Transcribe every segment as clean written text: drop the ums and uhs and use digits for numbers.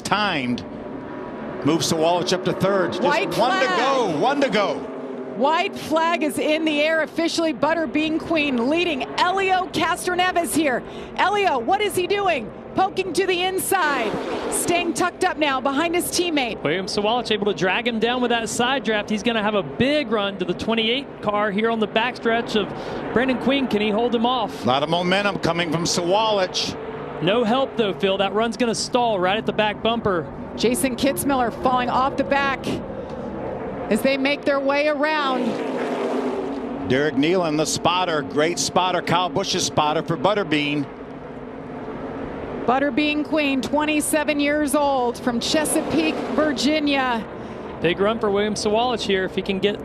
it's timed. Moves Sawallich up to third. Just White flag. One to go. White flag is in the air, officially Butterbean Queen leading Elio Castroneves here. Elio, what is he doing? Poking to the inside, staying tucked up now behind his teammate. William Sawallich able to drag him down with that side draft. He's going to have a big run to the 28 car here on the backstretch of Brendan Queen. Can he hold him off? A lot of momentum coming from Sawallich. No help though, Phil. That run's going to stall right at the back bumper. Jason Kitzmiller falling off the back as they make their way around. Derek Nealon, the spotter, great spotter. Kyle Busch's spotter for Butterbean. Butterbean Queen, 27 years old, from Chesapeake, Virginia. Big run for William Sawallich here if he can get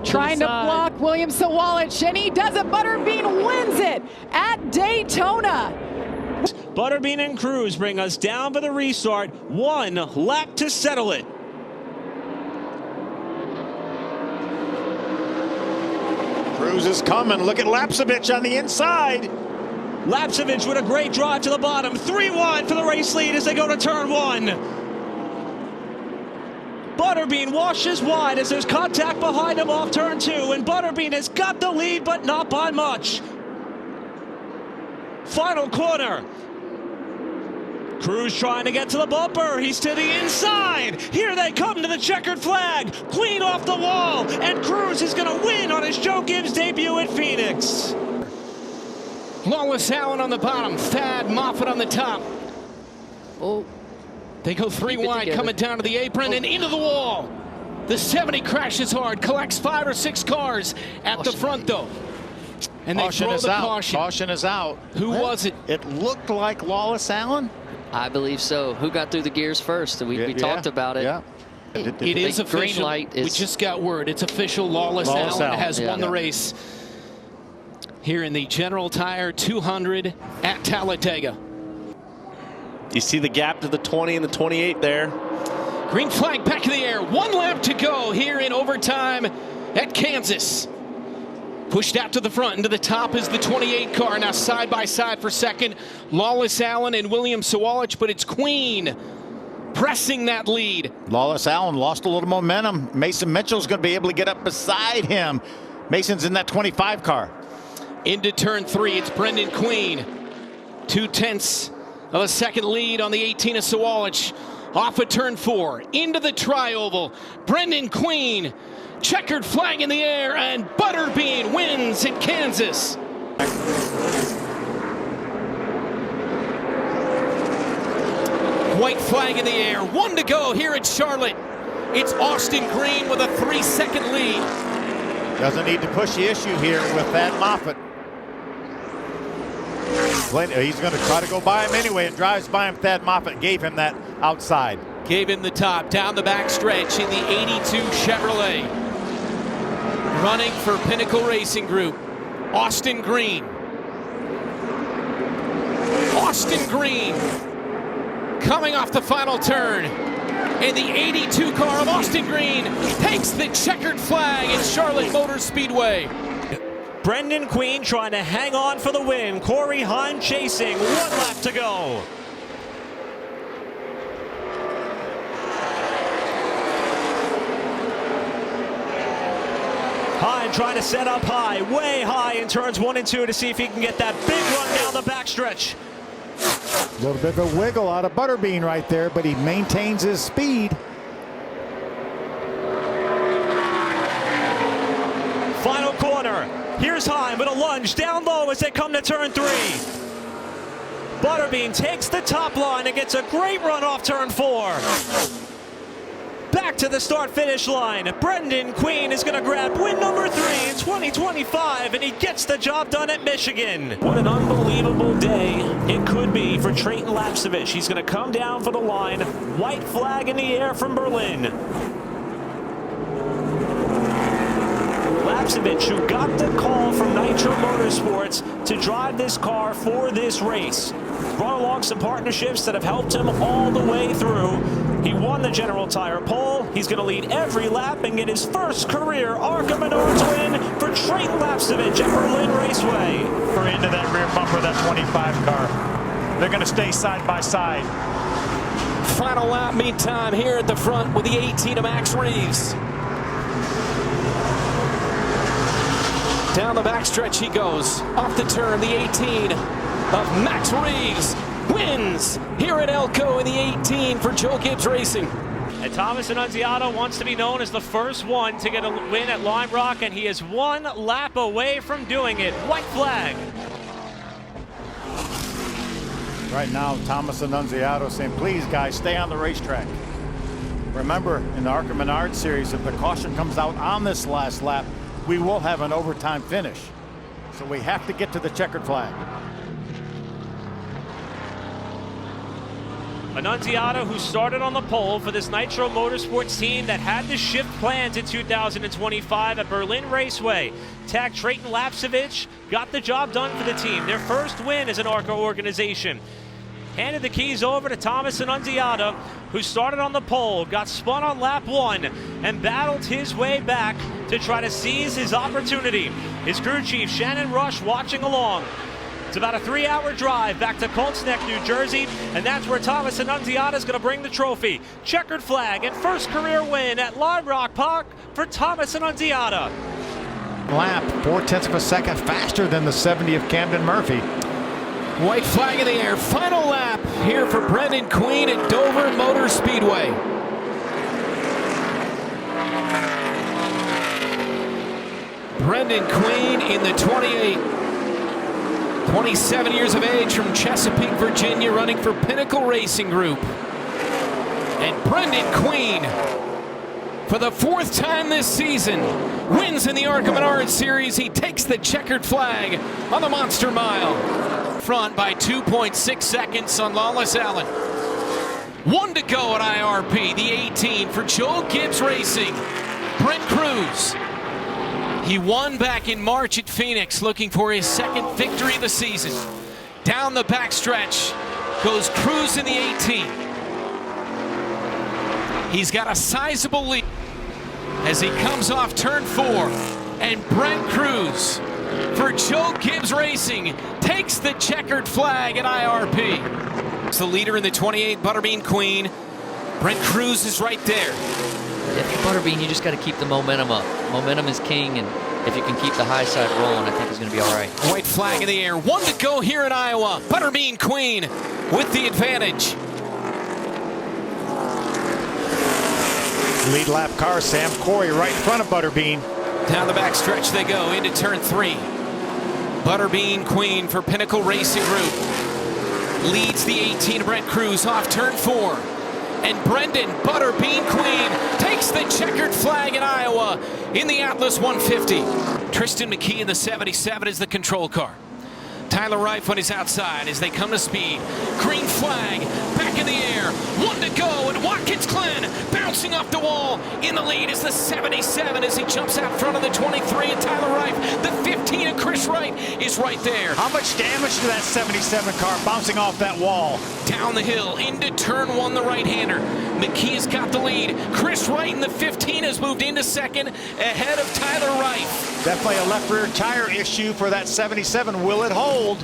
trying to block William Sawallich, and he does it. Butterbean wins it at Daytona. Butterbean and Cruz bring us down for the restart. One lap to settle it. Cruz is coming. Look at Lapsevich on the inside. Lapsevich with a great drive to the bottom. 3 wide for the race lead as they go to turn 1. Butterbean washes wide as there's contact behind him off turn 2, and Butterbean has got the lead, but not by much. Final corner. Cruz trying to get to the bumper. He's to the inside. Here they come to the checkered flag. Queen off the wall, and Cruz is going to win on his Joe Gibbs debut at Phoenix. Lawless Allen on the bottom, Thad Moffitt on the top. Oh, they go 3 wide, together. coming down to the apron and into the wall. The 70 crashes hard, collects 5 or 6 cars at the front though. And they throw the caution. Caution is out. Who was it? It looked like Lawless Allen. I believe so. Who got through the gears first? We talked about it. Yeah. It is official. Green light is. We just got word. It's official. Lawless Allen has won the race here in the General Tire 200 at Talladega. You see the gap to the 20 and the 28 there. Green flag back in the air. 1 lap to go here in overtime at Kansas. Pushed out to the front, into the top is the 28 car. Now side by side for second, Lawless Allen and William Sawallich, but it's Queen pressing that lead. Lawless Allen lost a little momentum. Mason Mitchell's going to be able to get up beside him. Mason's in that 25 car. Into turn 3, it's Brendan Queen. 2/10 of a second lead on the 18 of Sawallich. Off of turn 4, into the tri-oval. Brendan Queen, checkered flag in the air, and Butterbean wins in Kansas. White flag in the air, 1 to go here at Charlotte. It's Austin Green with a 3-second lead. Doesn't need to push the issue here with Thad Moffitt. He's going to try to go by him anyway. It drives by him. Thad Moffitt gave him that outside. Gave him the top, down the back stretch in the 82 Chevrolet. Running for Pinnacle Racing Group, Austin Green. Austin Green coming off the final turn. And the 82 car of Austin Green takes the checkered flag at Charlotte Motor Speedway. Brendan Queen trying to hang on for the win. Corey Hahn chasing. 1 lap to go. Hahn trying to set up high, way high in turns 1 and 2 to see if he can get that big run down the backstretch. A little bit of a wiggle out of Butterbean right there, but he maintains his speed. Final corner. Here's Hahn with a lunge down low as they come to turn 3. Butterbean takes the top line and gets a great run off turn 4. Back to the start-finish line. Brendan Queen is going to grab win number 3 in 2025, and he gets the job done at Michigan. What an unbelievable day it could be for Trayton Lapsevich. He's going to come down for the line. White flag in the air from Berlin. Lapsevich, who got the call from Nitro Motorsports to drive this car for this race, brought along some partnerships that have helped him all the way through. He won the General Tire pole. He's going to lead every lap and get his first career Arca Menards win for Trayton Lapsevich at Berlin Raceway. We're into that rear bumper of that 25 car. They're going to stay side by side. final lap meantime here at the front with the 18 of Max Reeves. Down the backstretch he goes. Off the turn, the 18 of Max Reeves wins here at Elko in the 18 for Joe Gibbs Racing. And Thomas Annunziata wants to be known as the first one to get a win at Lime Rock, and he is one lap away from doing it. White flag. Right now, Thomas Annunziata saying, please, guys, stay on the racetrack. Remember, in the Arca Menards series, if the caution comes out on this last lap, we will have an overtime finish. So we have to get to the checkered flag. Annunziata, who started on the pole for this Nitro Motorsports team that had to shift plans in 2025 at Berlin Raceway. Tagged Trayton Lapsevich, got the job done for the team. Their first win as an ARCA organization. Handed the keys over to Thomas Annunziata, who started on the pole, got spun on lap 1, and battled his way back to try to seize his opportunity. His crew chief, Shannon Rush, watching along. It's about a 3-hour drive back to Colts Neck, New Jersey, and that's where Thomas Annunziata is going to bring the trophy. Checkered flag and first career win at Lime Rock Park for Thomas Annunziata. Lap 0.4 of a second faster than the 70 of Camden Murphy. White flag in the air. Final lap here for Brendan Queen at Dover Motor Speedway. Brendan Queen in the 28. 27 years of age from Chesapeake, Virginia, running for Pinnacle Racing Group. And Brendan Queen, for the 4th time this season, wins in the Arca Menards series. He takes the checkered flag on the Monster Mile. Front by 2.6 seconds on Lawless Allen. 1 to go at IRP, the 18 for Joe Gibbs Racing. Brent Cruz. He won back in March at Phoenix, looking for his 2nd victory of the season. Down the backstretch goes Cruz in the 18. He's got a sizable lead as he comes off turn 4. And Brent Cruz for Joe Gibbs Racing takes the checkered flag at IRP. It's the leader in the 28, Butterbean Queen. Brent Cruz is right there. If you're Butterbean, you just got to keep the momentum up. Momentum is king, and if you can keep the high side rolling, I think he's going to be all right. White flag in the air. 1 to go here in Iowa. Butterbean Queen with the advantage. Lead lap car, Sam Corey, right in front of Butterbean. Down the backstretch they go into turn 3. Butterbean Queen for Pinnacle Racing Group leads the 18 Brent Cruz off turn 4. And Brendan Butterbean Queen takes the checkered flag in Iowa in the Atlas 150. Tristan McKee in the 77 is the control car. Tyler Reif on his outside as they come to speed. Green flag back in the air. 1 to go, and Watkins Glen bouncing off the wall. In the lead is the 77 as he jumps out front of the 23 and Tyler Reif. The 15 and Chris Wright is right there. How much damage to that 77 car bouncing off that wall? Down the hill into turn 1, the right-hander. McKee has got the lead. Chris Wright in the 15 has moved into 2nd ahead of Tyler Reif. Definitely a left rear tire issue for that 77. Will it hold?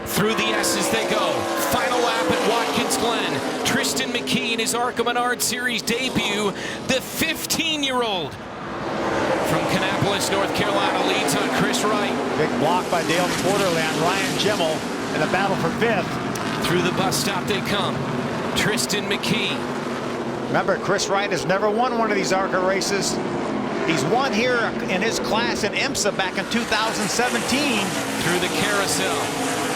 Through the S's they go. Final lap at Watkins Glen. Tristan McKee in his Arca Menards Series debut. The 15-year-old from Kannapolis, North Carolina, leads on Chris Wright. Big block by Dale Quarterly on Ryan Gimmel in the battle for 5th. Through the bus stop they come. Tristan McKee. Remember, Chris Wright has never won one of these ARCA races. He's won here in his class in IMSA back in 2017. Through the carousel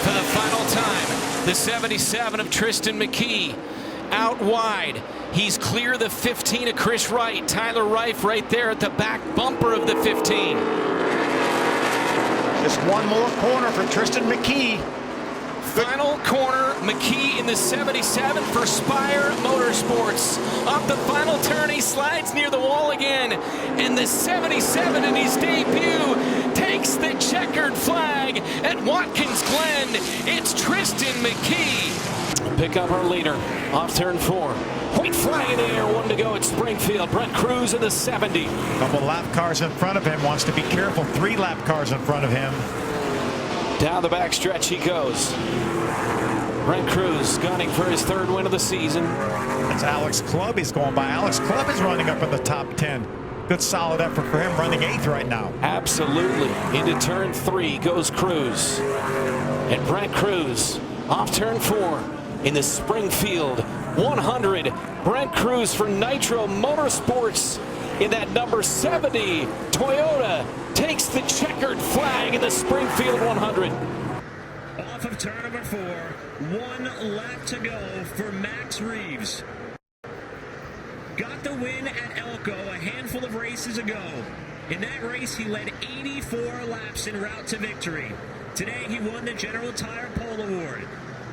for the final time. The 77 of Tristan McKee out wide. He's clear the 15 of Chris Wright. Tyler Reif right there at the back bumper of the 15. Just one more corner for Tristan McKee. Final corner, McKee in the 77 for Spire Motorsports. Off the final turn, he slides near the wall again. And the 77 in his debut takes the checkered flag at Watkins Glen. It's Tristan McKee. Pick up our leader off turn 4. White flag in the air, 1 to go at Springfield. Brent Cruz in the 70. Couple lap cars in front of him, wants to be careful. 3 lap cars in front of him. Down the backstretch he goes. Brent Cruz gunning for his 3rd win of the season. It's Alex Clubb he's going by. Alex Clubb is running up in the top 10. Good solid effort for him, running 8th right now. Absolutely. Into turn 3 goes Cruz. And Brent Cruz off turn 4 in the Springfield 100. Brent Cruz for Nitro Motorsports in that number 70 Toyota takes the checkered flag in the Springfield 100. Off of turn number 4, 1 lap to go for Max Reeves. Got the win at Elko a handful of races ago. In that race, he led 84 laps en route to victory. Today, he won the General Tire Pole Award.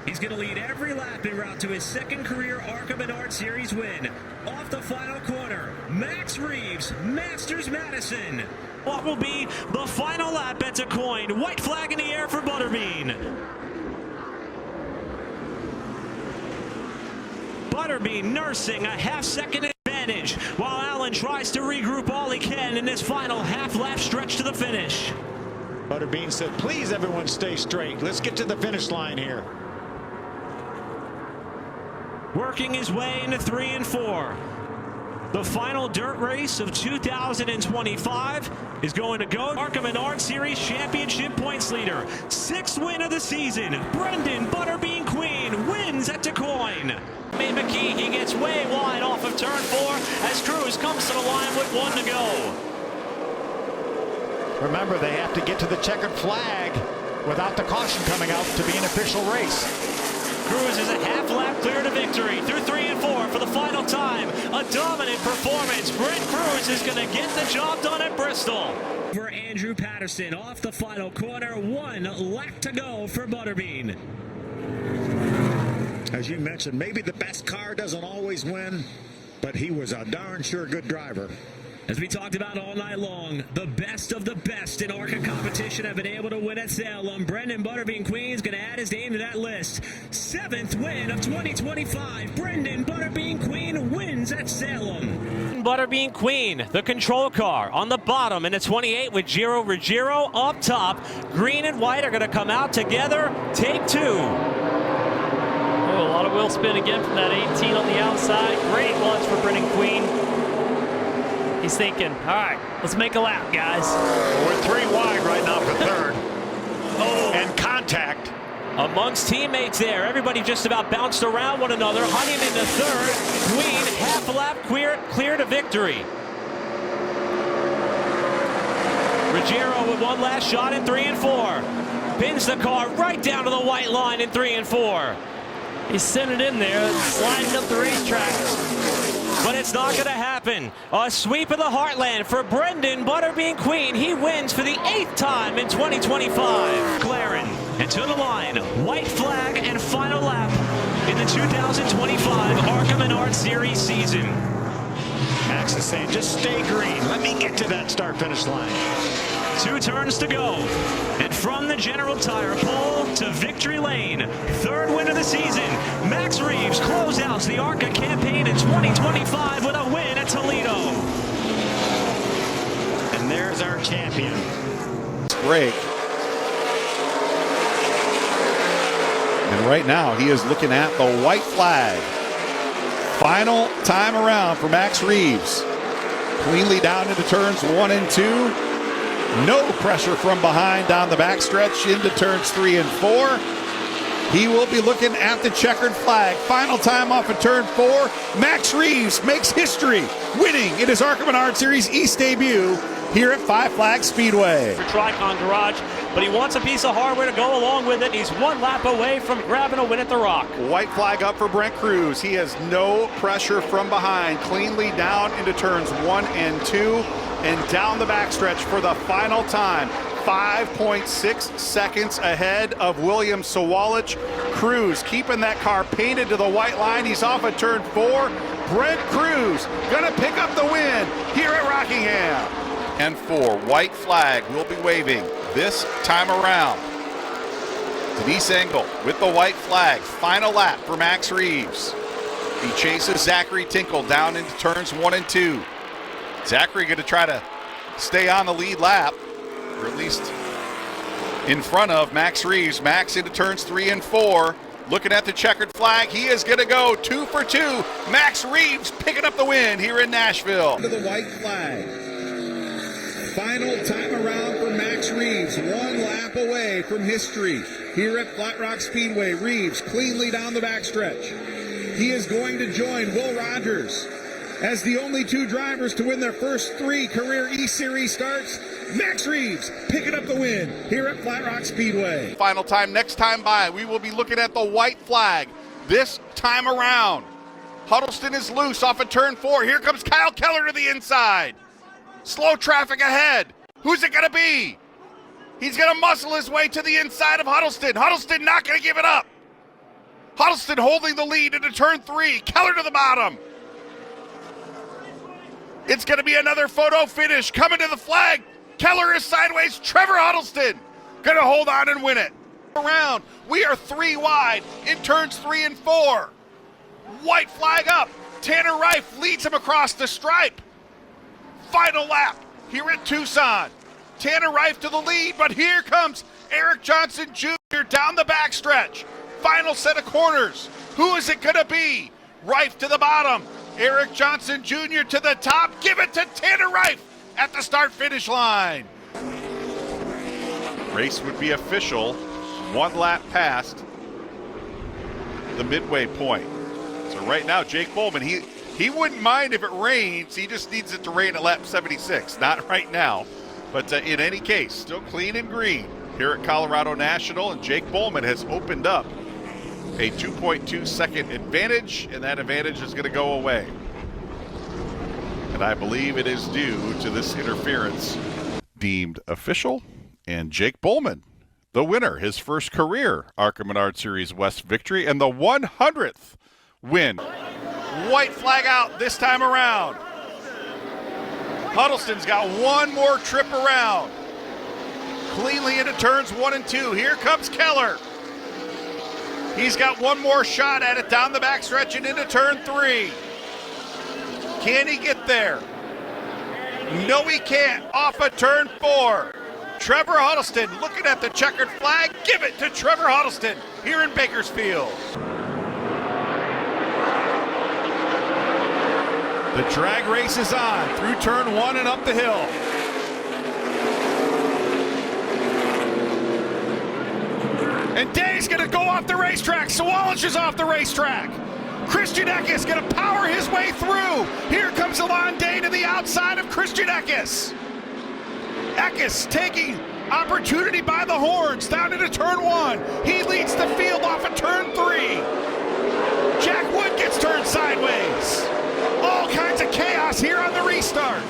He's going to lead every lap en route to his 2nd career Arca and Arca Series win. Off the final corner, Max Reeves, Masters Madison. What will be the final lap at Coin? White flag in the air for Butterbean. Butterbean nursing a half-second advantage while Allen tries to regroup all he can in this final half-lap stretch to the finish. Butterbean said, please everyone stay straight. Let's get to the finish line here. Working his way into 3 and 4. The final dirt race of 2025 is going to go Arca and Arca Series Championship points leader. 6th win of the season. Brendan Butterbean Queen wins at DeCoin. McKee, he gets way wide off of turn 4 as Cruz comes to the line with 1 to go. Remember, they have to get to the checkered flag without the caution coming out to be an official race. Cruz is a half lap clear to victory through 3 and 4 for the final time. A dominant performance. Brent Cruz is going to get the job done at Bristol. For Andrew Patterson off the final corner, 1 lap to go for Butterbean. As you mentioned, maybe the best car doesn't always win, but he was a darn sure good driver. As we talked about all night long, the best of the best in ARCA competition have been able to win at Salem. Brendan Butterbean Queen is going to add his name to that list. 7th win of 2025. Brendan Butterbean Queen wins at Salem. Butterbean Queen, the control car on the bottom in the 28 with Giro Ruggiero up top. Green and white are going to come out together. Take 2. Oh, a lot of wheel spin again from that 18 on the outside. Great launch for Brendan Queen. He's thinking, all right, let's make a lap, guys. We're 3 wide right now for 3rd. Oh, And contact. amongst teammates there. Everybody just about bounced around one another. Hunting into 3rd. Queen, half a lap clear to victory. Ruggiero with 1 last shot in 3 and 4. Pins the car right down to the white line in 3 and 4. He's sent it in there, sliding up the racetrack. But it's not going to happen. A sweep of the heartland for Brendan Butterbean Queen. He wins for the 8th time in 2025. Claren, and to the line, white flag and final lap in the 2025 Arca and Arca Series season. Max is saying, just stay green. Let me get to that start-finish line. 2 turns to go. And from the General Tire pole to victory lane, 3rd win of the season, Max Reeves closeouts the ARCA campaign in 2025 with a win at Toledo. And there's our champion. Break. And right now he is looking at the white flag. Final time around for Max Reeves. Cleanly down into turns 1 and 2. No pressure from behind down the backstretch into turns 3 and 4. He will be looking at the checkered flag. Final time off of turn 4. Max Reeves makes history, winning in his Arca and Arca Series East debut here at Five Flags Speedway. For Tricon Garage, but he wants a piece of hardware to go along with it. He's 1 lap away from grabbing a win at the Rock. White flag up for Brent Cruz. He has no pressure from behind. Cleanly down into turns 1 and 2 and down the backstretch for the final time. 5.6 seconds ahead of William Sawalich. Cruz keeping that car painted to the white line. He's off at turn 4. Brent Cruz gonna pick up the win here at Rockingham. And 4, white flag will be waving this time around. Denise Engel with the white flag. Final lap for Max Reeves. He chases Zachary Tinkle down into turns 1 and 2. Zachary going to try to stay on the lead lap, or at least in front of Max Reeves. Max into turns 3 and 4. looking at the checkered flag. He is going to go 2 for 2. Max Reeves picking up the win here in Nashville. To the white flag. Final time around for Max Reeves. 1 lap away from history. Here at Flat Rock Speedway, Reeves cleanly down the backstretch. He is going to join Will Rogers as the only 2 drivers to win their first 3 career E-Series starts. Max Reeves picking up the win here at Flat Rock Speedway. Final time, next time by, we will be looking at the white flag this time around. Huddleston is loose off of turn 4. Here comes Kyle Keller to the inside. Slow traffic ahead. Who's it going to be? He's going to muscle his way to the inside of Huddleston. Huddleston not going to give it up. Huddleston holding the lead into turn 3. Keller to the bottom. It's going to be another photo finish coming to the flag. Keller is sideways. Trevor Huddleston going to hold on and win it. Around. We are 3 wide in turns 3 and 4. White flag up. Tanner Reif leads him across the stripe. Final lap here at Tucson. Tanner Reif to the lead, but here comes Eric Johnson Jr. down the backstretch. Final set of corners. Who is it going to be? Reif to the bottom. Eric Johnson Jr. to the top. Give it to Tanner Reif at the start-finish line. Race would be official 1 lap past the midway point. So right now, Jake Bowman, he wouldn't mind if it rains. He just needs it to rain at lap 76. Not right now. But in any case, still clean and green here at Colorado National. And Jake Bowman has opened up a 2.2 second advantage, and that advantage is going to go away. And I believe it is due to this interference deemed official. And Jake Bowman, the winner, his first career Arca Menards Series West victory and the 100th win. White flag out this time around. Huddleston's got 1 more trip around. Cleanly into turns 1 and 2. Here comes Keller. He's got 1 more shot at it down the backstretch and into turn 3. Can he get there? No, he can't. Off of turn 4. Trevor Huddleston looking at the checkered flag. Give it to Trevor Huddleston here in Bakersfield. The drag race is on through turn 1 and up the hill. And Day's going to go off the racetrack. Sawallish is off the racetrack. Christian Eckes going to power his way through. Here comes Alon Day to the outside of Christian Eckes. Eckes taking opportunity by the horns down into turn 1. He leads the field off of turn 3. Jack Wood gets turned sideways. All kinds of chaos here on the restart.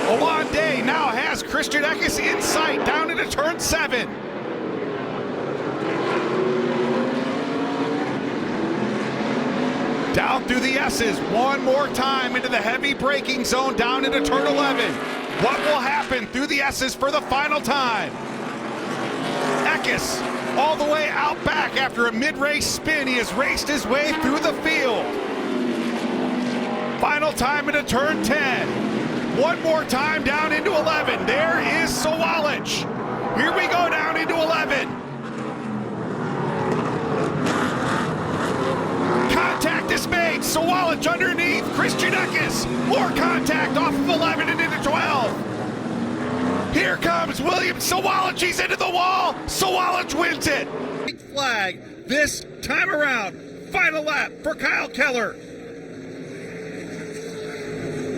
Alon Day now has Christian Eckes in sight down into turn 7. Down through the S's 1 more time into the heavy braking zone down into turn 11. What will happen through the S's for the final time? Eckes all the way out back after a mid-race spin. He has raced his way through the field. Final time into turn 10. 1 more time down into 11. There is Sawallish. Here we go down into 11. Contact is made. Sawallish underneath. Christian Eckes. More contact off of 11 and into 12. Here comes William Sawallish. He's into the wall. Sawallish wins it. Big flag this time around. Final lap for Kyle Keller.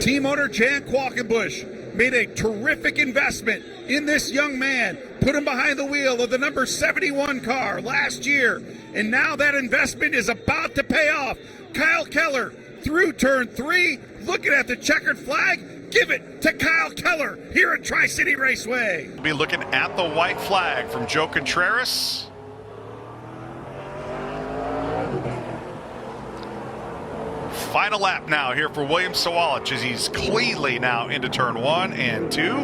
Team owner Jan Qualkenbush made a terrific investment in this young man, put him behind the wheel of the number 71 car last year, and now that investment is about to pay off. Kyle Keller through turn 3, looking at the checkered flag. Give it to Kyle Keller here at Tri-City Raceway. We'll be looking at the white flag from Joe Contreras. Final lap now here for William Sawallish as he's cleanly now into turn 1 and 2.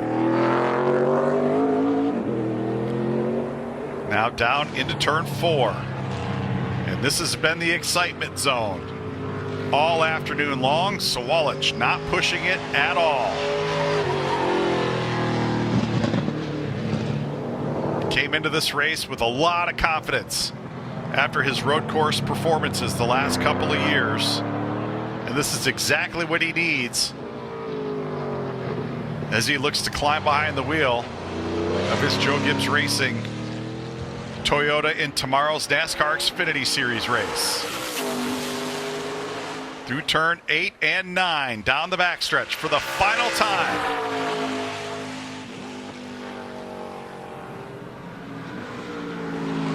Now down into turn 4. And this has been the excitement zone all afternoon long. Sawallish not pushing it at all. Came into this race with a lot of confidence after his road course performances the last couple of years. And this is exactly what he needs as he looks to climb behind the wheel of his Joe Gibbs Racing Toyota in tomorrow's NASCAR Xfinity Series race. Through turn 8 and 9, down the backstretch for the final time.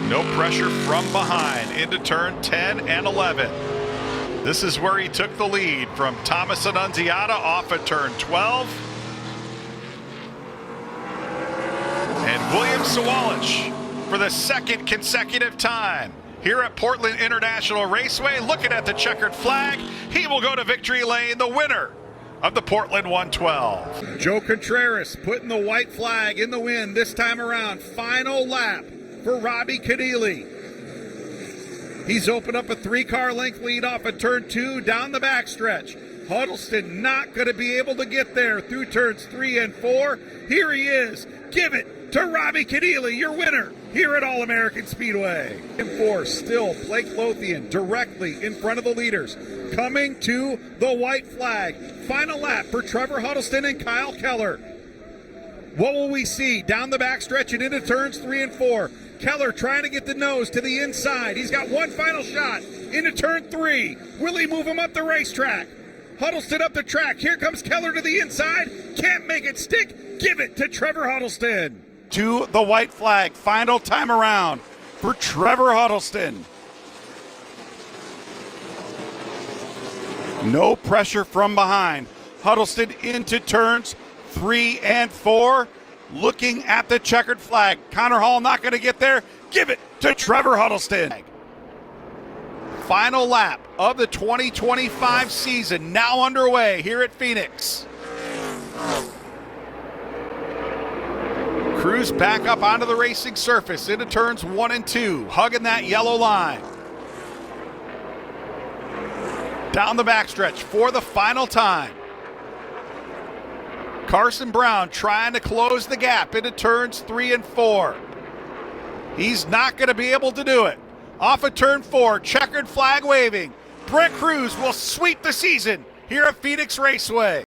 No pressure from behind into turn 10 and 11. This is where he took the lead from Thomas Annunziata off at turn 12. And William Sawalich for the second consecutive time here at Portland International Raceway. Looking at the checkered flag, he will go to victory lane, the winner of the Portland 112. Joe Contreras putting the white flag in the wind this time around. Final lap for Robbie Cadilli. He's opened up a 3-car length lead off of turn 2 down the backstretch. Huddleston not going to be able to get there through turns 3 and 4. Here he is. Give it to Robbie Cadilli, your winner here at All-American Speedway. And 4, still Blake Lothian directly in front of the leaders. Coming to the white flag. Final lap for Trevor Huddleston and Kyle Keller. What will we see down the backstretch and into turns 3 and 4? Keller trying to get the nose to the inside. He's got one final shot into turn 3. Will he move him up the racetrack? Huddleston up the track. Here comes Keller to the inside. Can't make it stick. Give it to Trevor Huddleston. To the white flag, final time around for Trevor Huddleston. No pressure from behind. Huddleston into turns 3 and 4. Looking at the checkered flag. Connor Hall not going to get there. Give it to Trevor Huddleston. Final lap of the 2025 season now underway here at Phoenix. Crews back up onto the racing surface into turns 1 and 2, hugging that yellow line. Down the backstretch for the final time. Carson Brown trying to close the gap into turns 3 and 4. He's not going to be able to do it. Off of turn 4, checkered flag waving. Brent Cruz will sweep the season here at Phoenix Raceway.